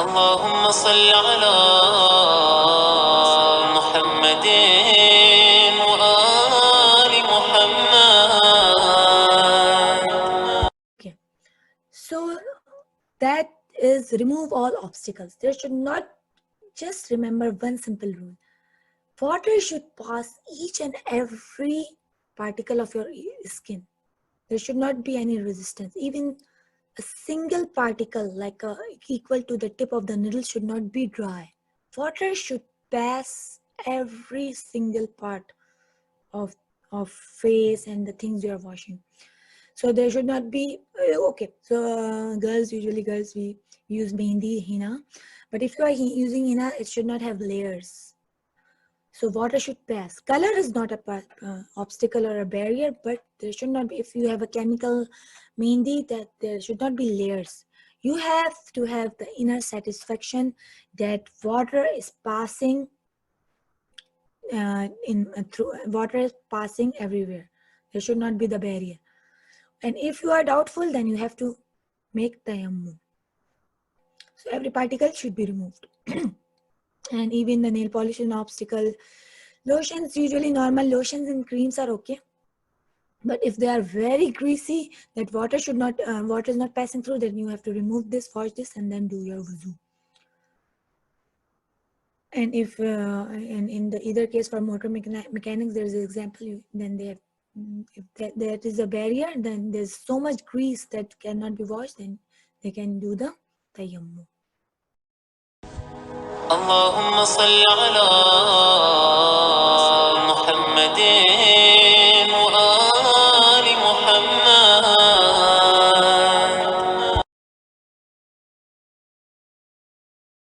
اللهم صل على محمد وآل محمد. Okay, so that is remove all obstacles. There should not, just remember one simple rule. Water should pass each and every particle of your skin. There should not be any resistance. Even a single particle equal to the tip of the needle should not be dry. Water should pass every single part of face and the things you are washing. So there should not be okay. So usually girls, we use mehndi, henna, but if you are using henna, it should not have layers. So water should pass. Color is not a obstacle or a barrier, but there should not be, if you have a chemical mehndi, that there should not be layers. You have to have the inner satisfaction that water is passing through, water is passing everywhere. There should not be the barrier. And if you are doubtful, then you have to make tayammum. So every particle should be removed. And even the nail polish is an obstacle. Lotions, usually normal lotions and creams are okay. But if they are very greasy, that water is not passing through, then you have to remove this, wash this, and then do your wuzu. And if and in the either case for motor mechanics, there is an example. Then they have, if that is a barrier, then there's so much grease that cannot be washed, then they can do the tayammum. اللهم صل على